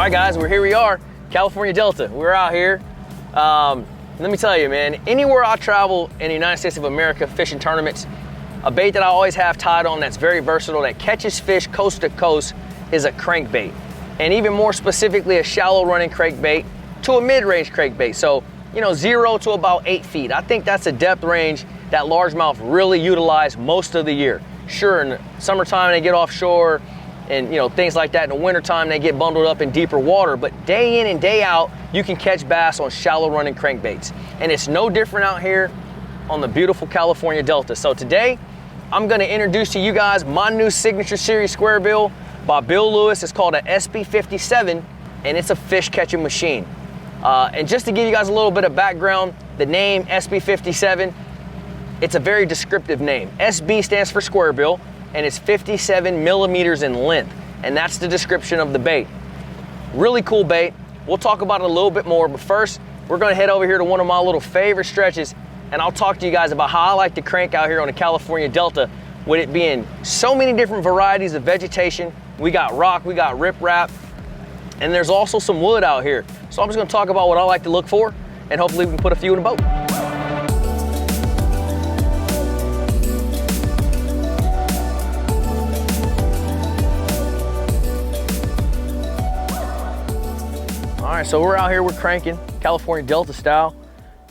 right, guys, here we are, California Delta. We're out here. Let me tell you, man, anywhere I travel in the United States of America fishing tournaments, a bait that I always have tied on that's very versatile, that catches fish coast to coast, is a crankbait. And even more specifically, a shallow running crankbait to a mid-range crankbait. So, 0 to about 8 feet. I think that's a depth range that largemouth really utilize most of the year. Sure, in the summertime they get offshore and things like that. In the wintertime they get bundled up in deeper water, but day in and day out you can catch bass on shallow running crankbaits. And it's no different out here on the beautiful California Delta. So today I'm going to introduce to you guys my new signature series square bill by Bill Lewis. It's called an SB-57 and it's a fish catching machine. And just to give you guys a little bit of background, the name SB-57, it's a very descriptive name. SB stands for square bill, and it's 57 millimeters in length, and that's the description of the bait. Really cool bait. We'll talk about it a little bit more, but first, we're gonna head over here to one of my little favorite stretches, and I'll talk to you guys about how I like to crank out here on the California Delta, with it being so many different varieties of vegetation. We got rock, we got riprap, and there's also some wood out here. So I'm just gonna talk about what I like to look for, and hopefully we can put a few in a boat. All right, so we're out here, we're cranking California Delta style.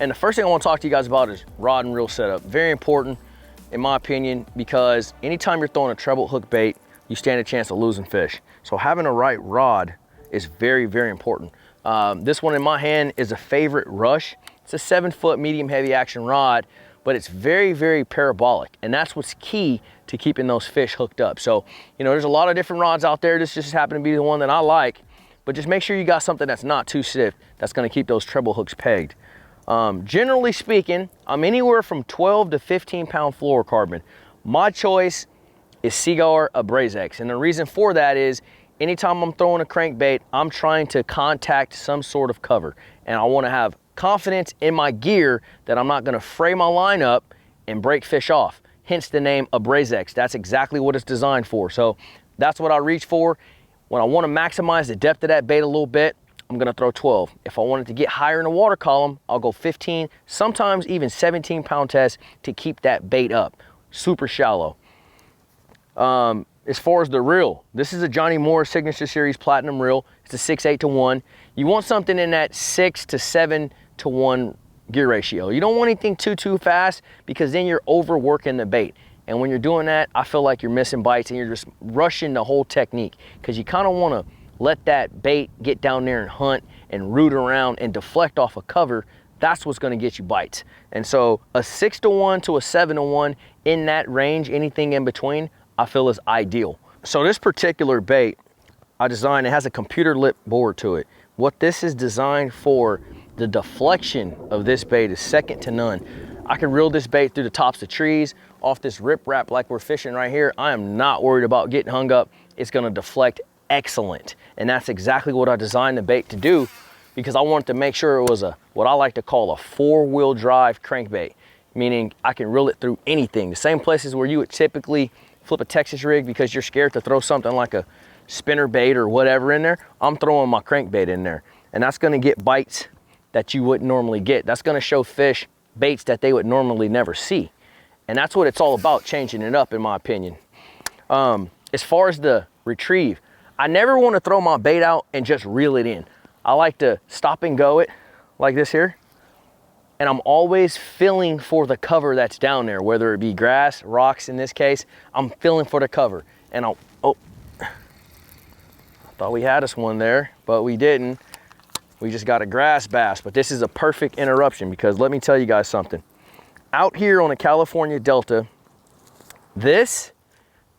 And the first thing I want to talk to you guys about is rod and reel setup. Very important, in my opinion, because anytime you're throwing a treble hook bait, you stand a chance of losing fish. So having a right rod is very, very important. This one in my hand is a Favorite Rush. It's a 7-foot medium heavy action rod, but it's very, very parabolic. And that's what's key to keeping those fish hooked up. So, there's a lot of different rods out there. This just happened to be the one that I like. But just make sure you got something that's not too stiff, that's gonna keep those treble hooks pegged. Generally speaking, I'm anywhere from 12 to 15 pound fluorocarbon. My choice is Seaguar Abrazex. And the reason for that is, anytime I'm throwing a crankbait, I'm trying to contact some sort of cover. And I wanna have confidence in my gear that I'm not gonna fray my line up and break fish off. Hence the name Abrazex. That's exactly what it's designed for. So that's what I reach for. When I want to maximize the depth of that bait a little bit, I'm going to throw 12. If I want it to get higher in the water column, I'll go 15, sometimes even 17 pound test to keep that bait up. Super shallow. As far as the reel, this is a Johnny Moore Signature Series Platinum reel. It's a 6/8 to 1. You want something in that 6 to 7 to 1 gear ratio. You don't want anything too fast, because then you're overworking the bait. And when you're doing that, I feel like you're missing bites and you're just rushing the whole technique, because you kind of want to let that bait get down there and hunt and root around and deflect off a cover. That's what's going to get you bites. And so a 6 to 1 to a 7 to 1 in that range, anything in between, I feel is ideal. So this particular bait I designed, it has a computer lip board to it. What this is designed for, the deflection of this bait is second to none. I can reel this bait through the tops of trees, off this riprap like we're fishing right here. I am not worried about getting hung up. It's gonna deflect excellent. And that's exactly what I designed the bait to do, because I wanted to make sure it was what I like to call a 4-wheel drive crankbait, meaning I can reel it through anything. The same places where you would typically flip a Texas rig because you're scared to throw something like a spinner bait or whatever in there, I'm throwing my crankbait in there. And that's gonna get bites that you wouldn't normally get. That's gonna show fish baits that they would normally never see. And that's what it's all about, changing it up, in my opinion. As far as the retrieve, I never want to throw my bait out and just reel it in. I like to stop and go it like this here. And I'm always feeling for the cover that's down there, whether it be grass, rocks in this case. I'm feeling for the cover. And I thought we had us one there, but we didn't. We just got a grass bass. But this is a perfect interruption, because let me tell you guys something. Out here on the California Delta, this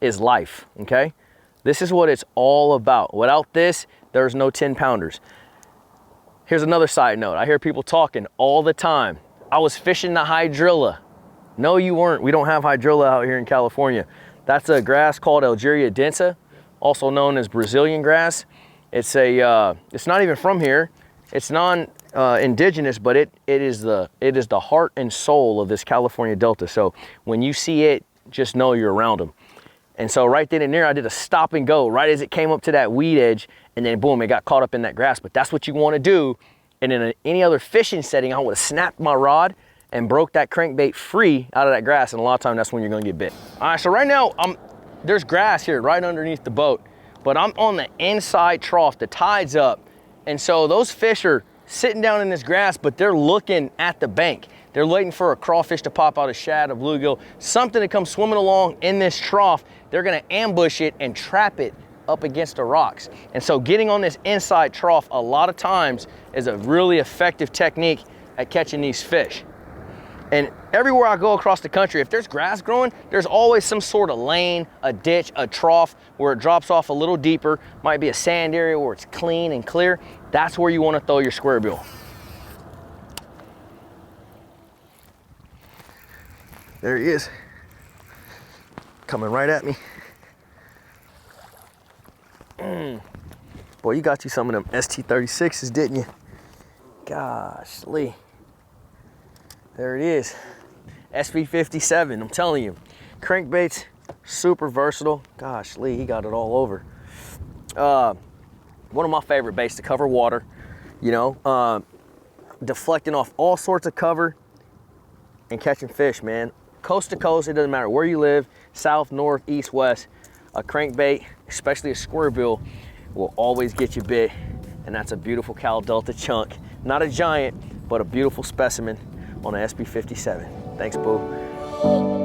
is life, okay? This is what it's all about. Without this, there's no 10 pounders. Here's another side note. I hear people talking all the time. I was fishing the hydrilla. No, you weren't. We don't have hydrilla out here in California. That's a grass called Algeria densa, also known as Brazilian grass. It's not even from here. It's indigenous, but it is the heart and soul of this California Delta. So when you see it, just know you're around them. And so right then and there, I did a stop and go right as it came up to that weed edge, and then boom, it got caught up in that grass. But that's what you want to do. And in any other fishing setting, I would have snapped my rod and broke that crankbait free out of that grass, and a lot of time that's when you're gonna get bit. All right, so right now, there's grass here right underneath the boat, but I'm on the inside trough, the tide's up, and so those fish are sitting down in this grass, but they're looking at the bank. They're waiting for a crawfish to pop out, a shad, a bluegill, something to come swimming along in this trough. They're gonna ambush it and trap it up against the rocks. And so getting on this inside trough a lot of times is a really effective technique at catching these fish. And everywhere I go across the country, if there's grass growing, there's always some sort of lane, a ditch, a trough where it drops off a little deeper. Might be a sand area where it's clean and clear. That's where you want to throw your square bill. There he is, coming right at me. Boy, you got you some of them ST36s, didn't you? Gosh, Lee. There it is, SB-57, I'm telling you. Crankbait's super versatile. Gosh, Lee, he got it all over. One of my favorite baits to cover water, you know, deflecting off all sorts of cover and catching fish, man. Coast to coast, it doesn't matter where you live, south, north, east, west, a crankbait, especially a square bill, will always get you bit. And that's a beautiful Cal Delta chunk. Not a giant, but a beautiful specimen on an SB-57. Thanks, boo.